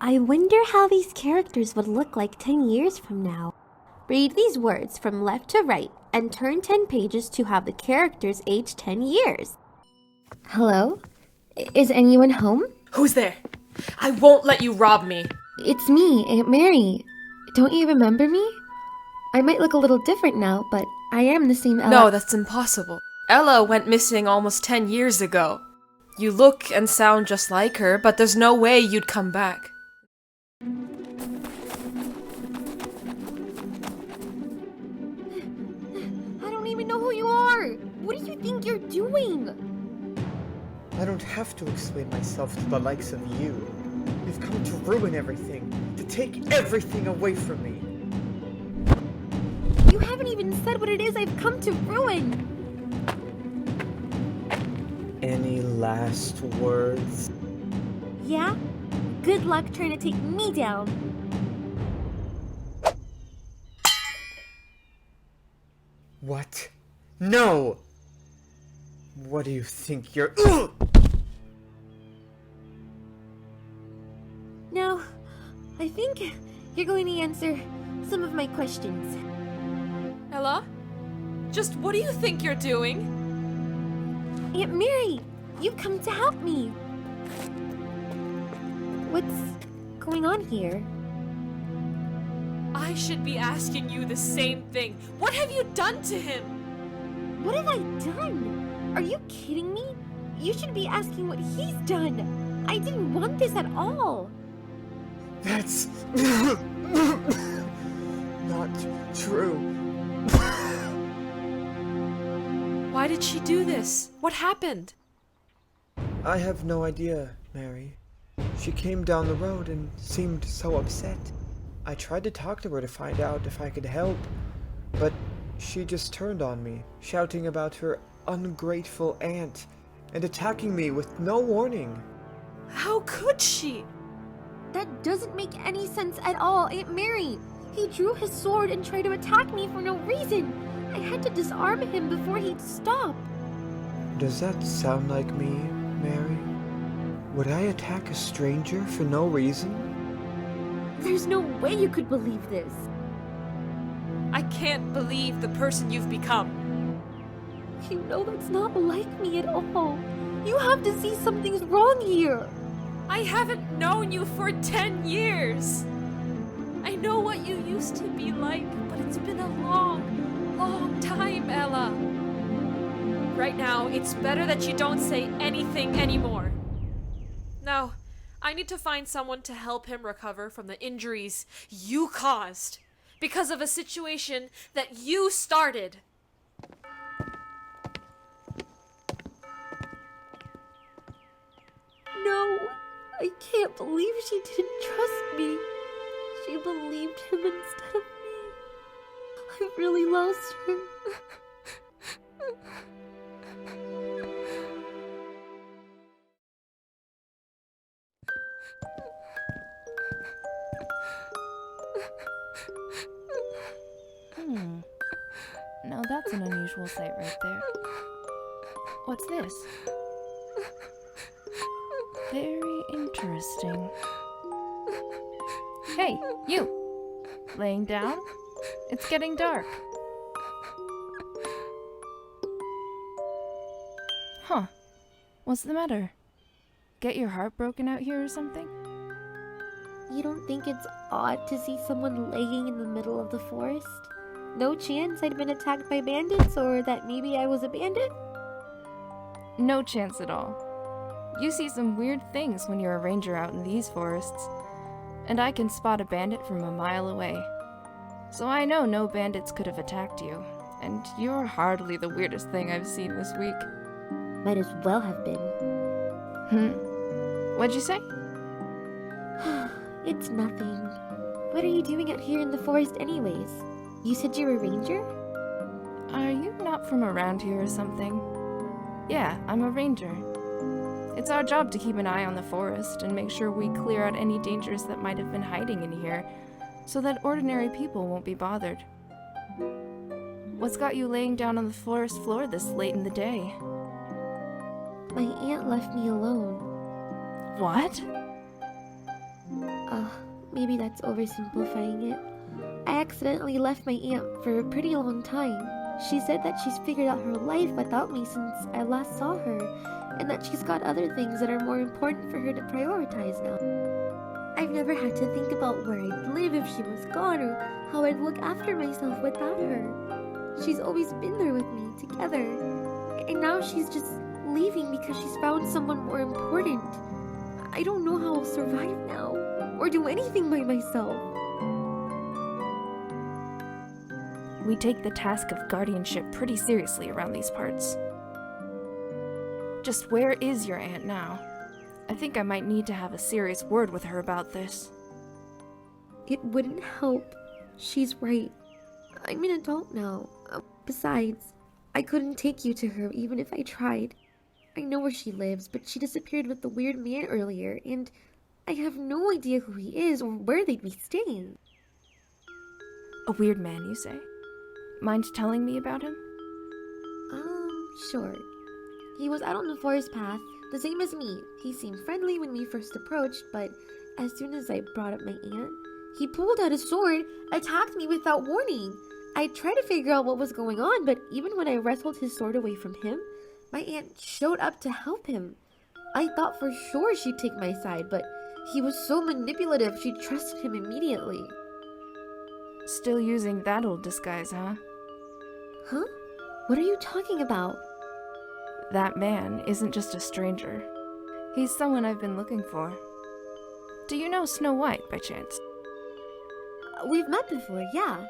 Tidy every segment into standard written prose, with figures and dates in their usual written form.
I wonder how these characters would look like 10 years from now. Read these words from left to right and turn 10 pages to have the characters age 10 years. Hello? Is anyone home? Who's there? I won't let you rob me. It's me, Aunt Mary. Don't you remember me? I might look a little different now, but I am the same Ella. No, that's impossible. Ella went missing almost 10 years ago. You look and sound just like her, but there's no way you'd come back. I don't even know who you are. What do you think you're doing? I don't have to explain myself to the likes of you. You've come to ruin everything, to take everything away from me. You haven't even said what it is I've come to ruin. Any last words? Yeah? Good luck trying to take me down. What? No! What do you think you're— Now, I think you're going to answer some of my questions. Ella? Just what do you think you're doing? Aunt Mary, you've come to help me. What's going on here? I should be asking you the same thing. What have you done to him? What have I done? Are you kidding me? You should be asking what he's done. I didn't want this at all. That's not true. Why did she do this? What happened? I have no idea, Mary. She came down the road and seemed so upset. I tried to talk to her to find out if I could help, but she just turned on me, shouting about her ungrateful aunt and attacking me with no warning. How could she? That doesn't make any sense at all, Aunt Mary. He drew his sword and tried to attack me for no reason. I had to disarm him before he'd stop. Does that sound like me, Mary? Would I attack a stranger for no reason? There's no way you could believe this. I can't believe the person you've become. You know that's not like me at all. You have to see something's wrong here. I haven't known you for 10 years. I know what you used to be like, but it's been a long time, Ella. Right now, it's better that you don't say anything anymore. Now, I need to find someone to help him recover from the injuries you caused because of a situation that you started. No, I can't believe she didn't trust me. She believed him instead of me. I really lost her. Now that's an unusual sight right there. What's this? Very interesting. Hey, you! Laying down? It's getting dark. Huh. What's the matter? Get your heart broken out here or something? You don't think it's odd to see someone laying in the middle of the forest? No chance I'd been attacked by bandits or that maybe I was a bandit? No chance at all. You see some weird things when you're a ranger out in these forests, and I can spot a bandit from a mile away. So I know no bandits could have attacked you, and you're hardly the weirdest thing I've seen this week. Might as well have been. What'd you say? It's nothing. What are you doing out here in the forest anyways? You said you're a ranger? Are you not from around here or something? Yeah, I'm a ranger. It's our job to keep an eye on the forest and make sure we clear out any dangers that might have been hiding in here, so that ordinary people won't be bothered. What's got you laying down on the forest floor this late in the day? My aunt left me alone. What? maybe that's oversimplifying it. I accidentally left my aunt for a pretty long time. She said that she's figured out her life without me since I last saw her, and that she's got other things that are more important for her to prioritize now. I've never had to think about where I'd live if she was gone, or how I'd look after myself without her. She's always been there with me, together. And now she's just leaving because she's found someone more important. I don't know how I'll survive now, or do anything by myself. We take the task of guardianship pretty seriously around these parts. Just where is your aunt now? I think I might need to have a serious word with her about this. It wouldn't help. She's right. I'm an adult now. Besides, I couldn't take you to her even if I tried. I know where she lives, but she disappeared with the weird man earlier, and I have no idea who he is or where they'd be staying. A weird man, you say? Mind telling me about him? Sure. He was out on the forest path, the same as me. He seemed friendly when we first approached, but as soon as I brought up my aunt, he pulled out a sword, attacked me without warning. I tried to figure out what was going on, but even when I wrestled his sword away from him, my aunt showed up to help him. I thought for sure she'd take my side, but he was so manipulative she trusted him immediately. Still using that old disguise, huh? Huh? What are you talking about? That man isn't just a stranger. He's someone I've been looking for. Do you know Snow White, by chance? We've met before, yeah.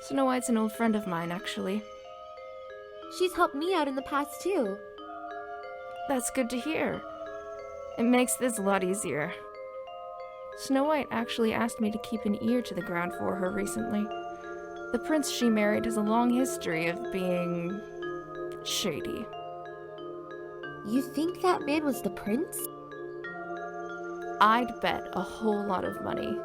Snow White's an old friend of mine, actually. She's helped me out in the past, too. That's good to hear. It makes this a lot easier. Snow White actually asked me to keep an ear to the ground for her recently. The prince she married has a long history of being shady. You think that man was the prince? I'd bet a whole lot of money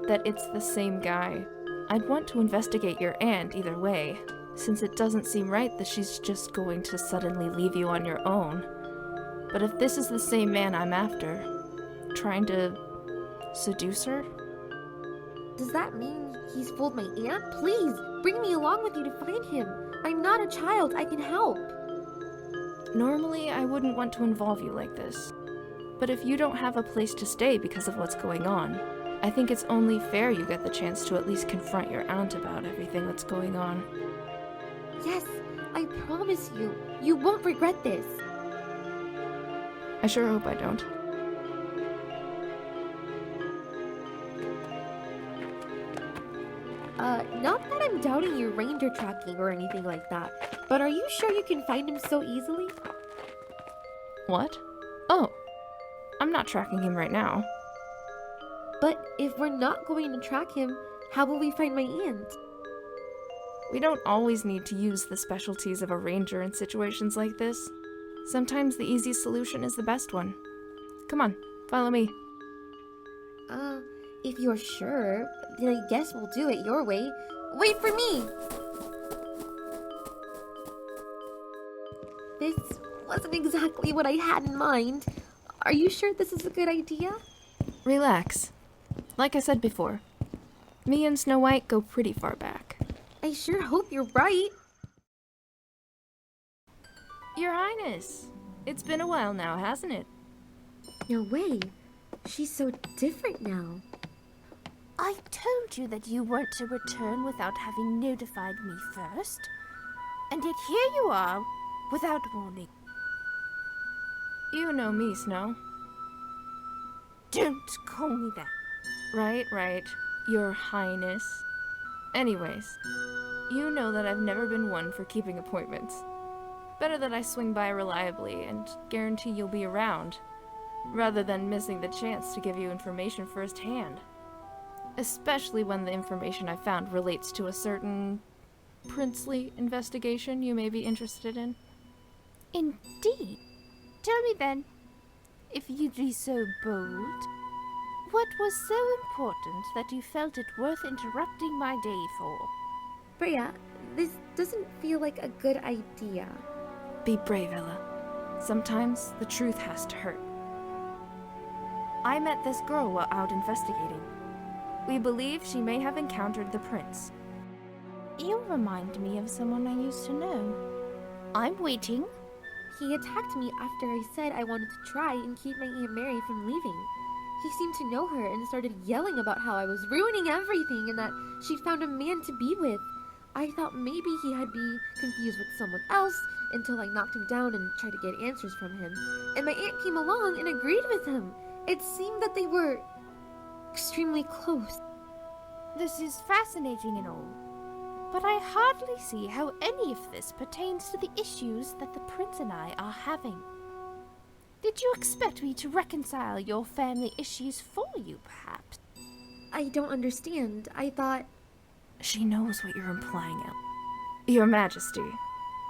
that it's the same guy. I'd want to investigate your aunt either way, since it doesn't seem right that she's just going to suddenly leave you on your own. But if this is the same man I'm after, trying to seduce her? Does that mean he's fooled my aunt? Please, bring me along with you to find him. I'm not a child, I can help. Normally, I wouldn't want to involve you like this. But if you don't have a place to stay because of what's going on, I think it's only fair you get the chance to at least confront your aunt about everything that's going on. Yes, I promise you, you won't regret this. I sure hope I don't. Not that I'm doubting your ranger tracking or anything like that, but are you sure you can find him so easily? What? Oh, I'm not tracking him right now. But if we're not going to track him, how will we find my aunt? We don't always need to use the specialties of a ranger in situations like this. Sometimes the easiest solution is the best one. Come on, follow me. If you're sure, then I guess we'll do it your way. Wait for me! This wasn't exactly what I had in mind. Are you sure this is a good idea? Relax. Like I said before, me and Snow White go pretty far back. I sure hope you're right. Your Highness, it's been a while now, hasn't it? No way. She's so different now. I told you that you weren't to return without having notified me first. And yet here you are, without warning. You know me, Snow. Don't call me that. Right, Your Highness. Anyways, you know that I've never been one for keeping appointments. Better that I swing by reliably and guarantee you'll be around, rather than missing the chance to give you information firsthand. Especially when the information I found relates to a certain princely investigation you may be interested in. Indeed. Tell me then, if you'd be so bold, what was so important that you felt it worth interrupting my day for? Brea, this doesn't feel like a good idea. Be brave, Ella. Sometimes the truth has to hurt. I met this girl while out investigating. We believe she may have encountered the prince. You remind me of someone I used to know. I'm waiting. He attacked me after I said I wanted to try and keep my Aunt Mary from leaving. He seemed to know her and started yelling about how I was ruining everything and that she'd found a man to be with. I thought maybe he had be confused with someone else until I knocked him down and tried to get answers from him. And my aunt came along and agreed with him. It seemed that they were extremely close. This is fascinating and all, but I hardly see how any of this pertains to the issues that the prince and I are having. Did you expect me to reconcile your family issues for you, perhaps? I don't understand. I thought... She knows what you're implying, El. Your Majesty,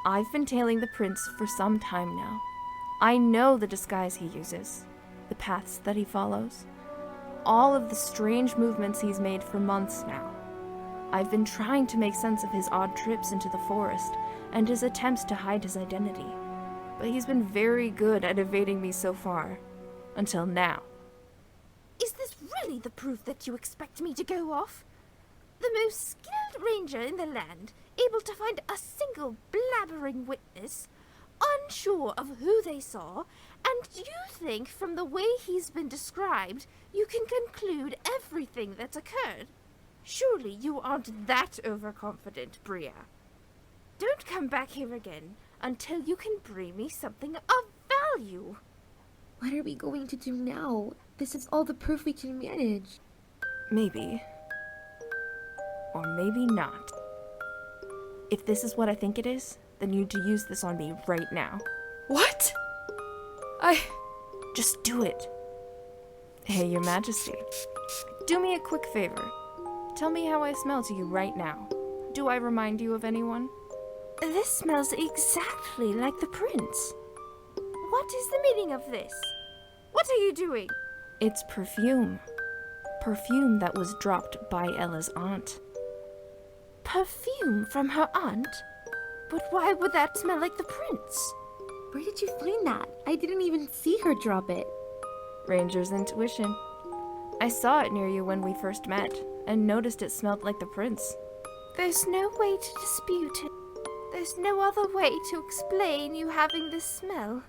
I've been tailing the prince for some time now. I know the disguise he uses, the paths that he follows, all of the strange movements he's made for months now. I've been trying to make sense of his odd trips into the forest and his attempts to hide his identity, but he's been very good at evading me so far. Until now. Is this really the proof that you expect me to go off? The most skilled ranger in the land, able to find a single blabbering witness, unsure of who they saw, and you think from the way he's been described, you can conclude everything that's occurred? Surely you aren't that overconfident, Brea. Don't come back here again until you can bring me something of value. What are we going to do now? This is all the proof we can manage. Maybe. Or maybe not. If this is what I think it is, then you need to use this on me right now. What? Just do it. Hey, Your Majesty. Do me a quick favor. Tell me how I smell to you right now. Do I remind you of anyone? This smells exactly like the prince. What is the meaning of this? What are you doing? It's perfume. Perfume that was dropped by Ella's aunt. Perfume from her aunt? But why would that smell like the prince? Where did you find that? I didn't even see her drop it. Ranger's intuition. I saw it near you when we first met, and noticed it smelled like the prince. There's no way to dispute it. There's no other way to explain you having this smell.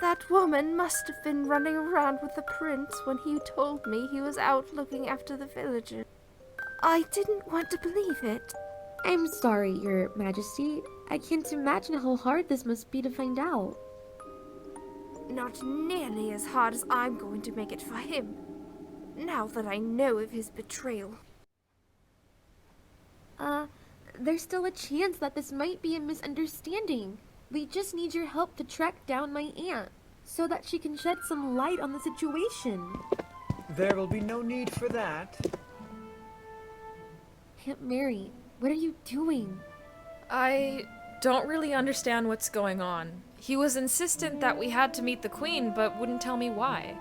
That woman must have been running around with the prince when he told me he was out looking after the villagers. I didn't want to believe it. I'm sorry, Your Majesty. I can't imagine how hard this must be to find out. Not nearly as hard as I'm going to make it for him, now that I know of his betrayal. There's still a chance that this might be a misunderstanding. We just need your help to track down my aunt, so that she can shed some light on the situation. There will be no need for that. Aunt Mary, what are you doing? I don't really understand what's going on. He was insistent that we had to meet the queen, but wouldn't tell me why.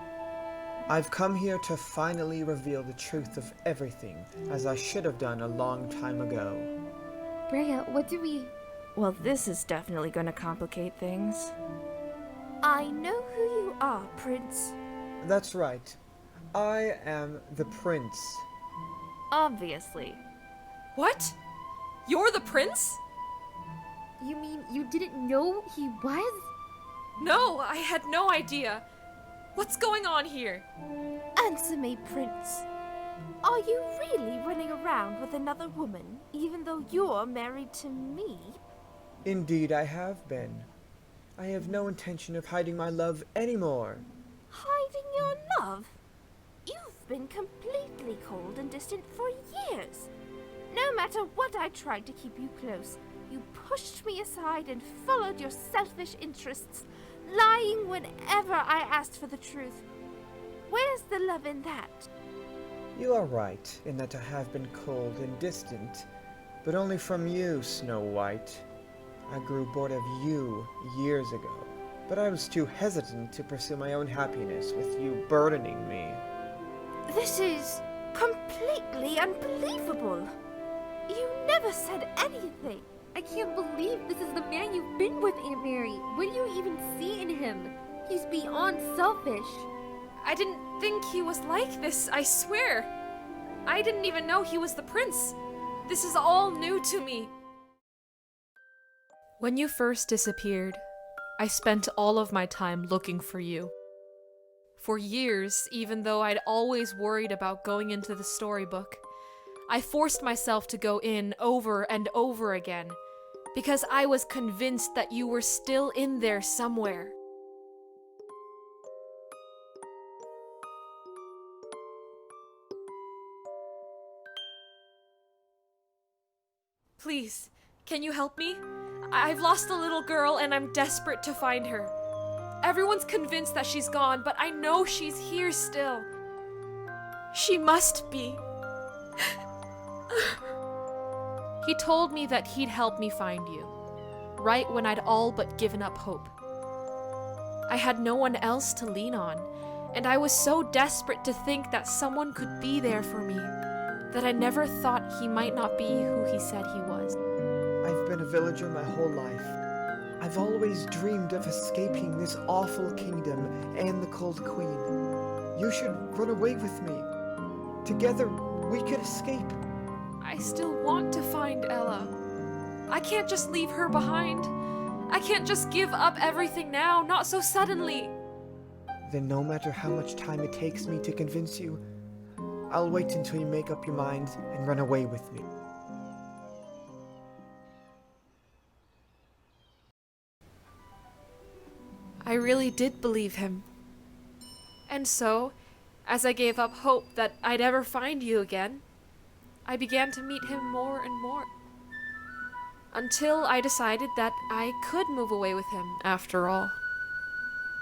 I've come here to finally reveal the truth of everything, as I should have done a long time ago. Brea, what do we... Well, this is definitely going to complicate things. I know who you are, Prince. That's right. I am the prince. Obviously. What? You're the prince? You mean you didn't know he was? No, I had no idea. What's going on here? Answer me, Prince. Are you really running around with another woman, even though you're married to me? Indeed, I have been. I have no intention of hiding my love anymore. Hiding your love? You've been completely cold and distant for years. No matter what I tried to keep you close, you pushed me aside and followed your selfish interests, lying whenever I asked for the truth. Where's the love in that? You are right in that I have been cold and distant, but only from you, Snow White. I grew bored of you years ago, but I was too hesitant to pursue my own happiness with you burdening me. This is completely unbelievable. You never said anything. I can't believe this is the man you've been with, Aunt Mary. What do you even see in him? He's beyond selfish. I didn't think he was like this, I swear. I didn't even know he was the prince. This is all new to me. When you first disappeared, I spent all of my time looking for you. For years, even though I'd always worried about going into the storybook, I forced myself to go in over and over again, because I was convinced that you were still in there somewhere. Please, can you help me? I've lost a little girl and I'm desperate to find her. Everyone's convinced that she's gone, but I know she's here still. She must be. He told me that he'd help me find you, right when I'd all but given up hope. I had no one else to lean on, and I was so desperate to think that someone could be there for me that I never thought he might not be who he said he was. I've been a villager my whole life. I've always dreamed of escaping this awful kingdom and the Cold Queen. You should run away with me. Together, we could escape. I still want to find Ella. I can't just leave her behind. I can't just give up everything now, not so suddenly. Then no matter how much time it takes me to convince you, I'll wait until you make up your minds and run away with me. I really did believe him. And so, as I gave up hope that I'd ever find you again, I began to meet him more and more. Until I decided that I could move away with him, after all.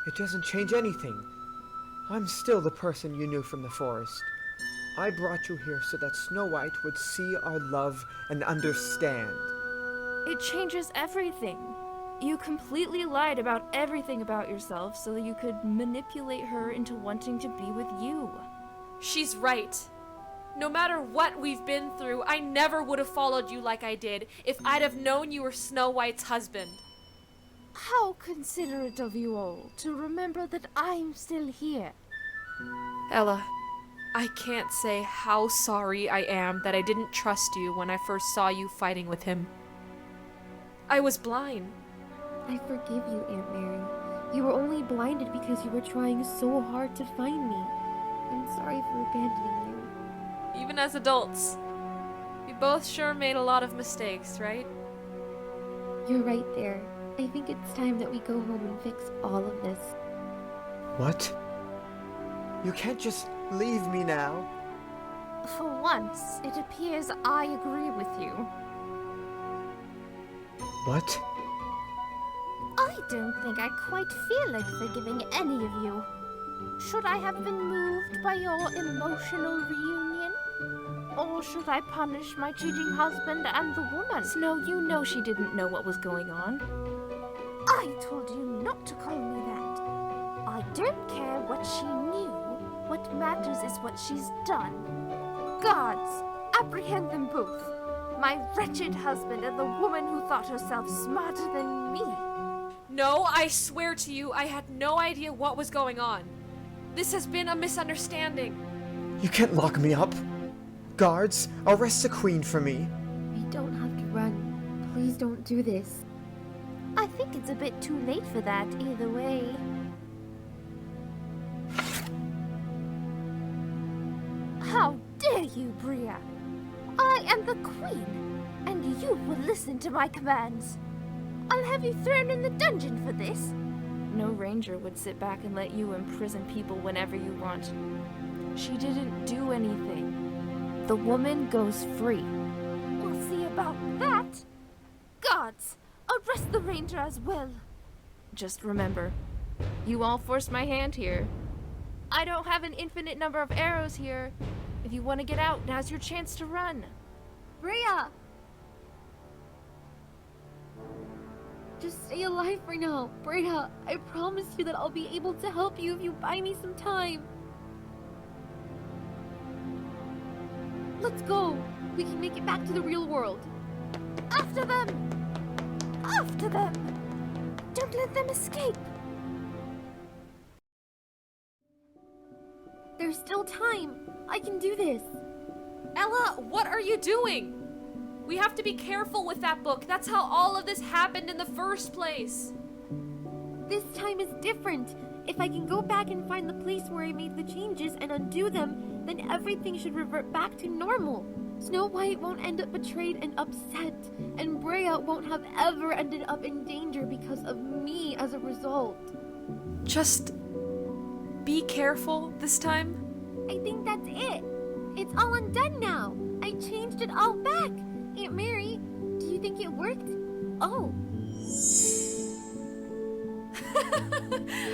It doesn't change anything. I'm still the person you knew from the forest. I brought you here so that Snow White would see our love and understand. It changes everything. You completely lied about everything about yourself so that you could manipulate her into wanting to be with you. She's right. No matter what we've been through, I never would have followed you like I did if I'd have known you were Snow White's husband. How considerate of you all to remember that I'm still here. Ella, I can't say how sorry I am that I didn't trust you when I first saw you fighting with him. I was blind. I forgive you, Aunt Mary. You were only blinded because you were trying so hard to find me. I'm sorry for abandoning you. Even as adults, we both sure made a lot of mistakes, right? You're right there. I think it's time that we go home and fix all of this. What? You can't just leave me now. For once, it appears I agree with you. What? I don't think I quite feel like forgiving any of you. Should I have been moved by your emotional reunion? Or should I punish my cheating husband and the woman? Snow, you know she didn't know what was going on. I told you not to call me that. I don't care what she knew. What matters is what she's done. Guards, apprehend them both. My wretched husband and the woman who thought herself smarter than me. No, I swear to you, I had no idea what was going on. This has been a misunderstanding. You can't lock me up. Guards, arrest the queen for me. We don't have to run. Please don't do this. I think it's a bit too late for that either way. How dare you, Brea? I am the queen, and you will listen to my commands. I'll have you thrown in the dungeon for this. No ranger would sit back and let you imprison people whenever you want. She didn't do anything. The woman goes free. We'll see about that. Guards, arrest the ranger as well. Just remember, you all forced my hand here. I don't have an infinite number of arrows here. If you want to get out, now's your chance to run. Brea! Just stay alive for now. Brea, I promise you that I'll be able to help you if you buy me some time. Let's go. We can make it back to the real world. After them! After them! Don't let them escape! still time. I can do this. Ella, what are you doing? We have to be careful with that book. That's how all of this happened in the first place. This time is different. If I can go back and find the place where I made the changes and undo them, then everything should revert back to normal. Snow White won't end up betrayed and upset, and Brea won't have ever ended up in danger because of me as a result. Just be careful this time. I think that's it. It's all undone now. I changed it all back. Aunt Mary, do you think it worked? Oh.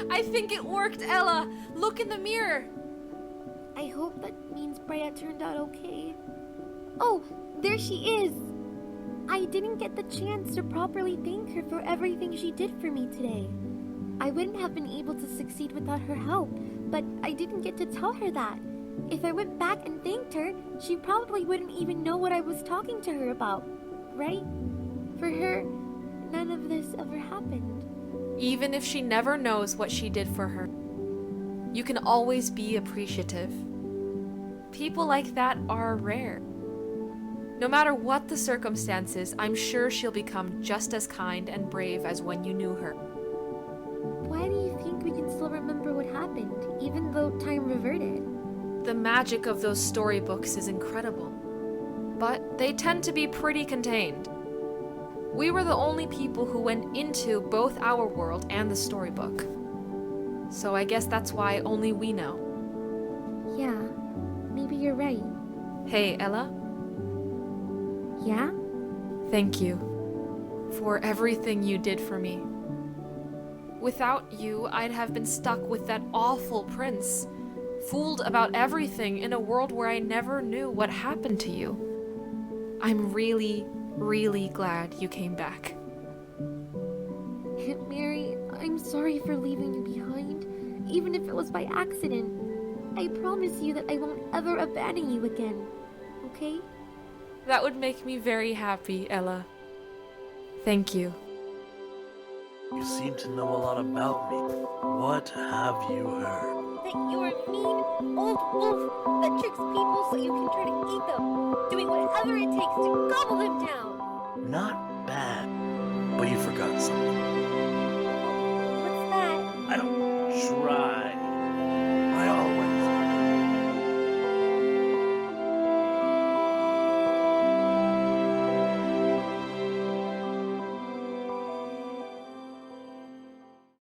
I think it worked, Ella. Look in the mirror. I hope that means Brea turned out okay. Oh, there she is. I didn't get the chance to properly thank her for everything she did for me today. I wouldn't have been able to succeed without her help, but I didn't get to tell her that. If I went back and thanked her, she probably wouldn't even know what I was talking to her about, right? For her, none of this ever happened. Even if she never knows what she did for her, you can always be appreciative. People like that are rare. No matter what the circumstances, I'm sure she'll become just as kind and brave as when you knew her. Why do you think we can still remember what happened, even though time reverted? The magic of those storybooks is incredible, but they tend to be pretty contained. We were the only people who went into both our world and the storybook. So I guess that's why only we know. Yeah, maybe you're right. Hey, Ella, Yeah? thank you for everything you did for me. Without you, I'd have been stuck with that awful prince, fooled about everything in a world where I never knew what happened to you. I'm really, really glad you came back. Aunt Mary, I'm sorry for leaving you behind, even if it was by accident. I promise you that I won't ever abandon you again, okay? That would make me very happy, Ella. Thank you. You seem to know a lot about me. What have you heard? That you're a mean, old wolf that tricks people so you can try to eat them, doing whatever it takes to gobble them down. Not bad. But you forgot something.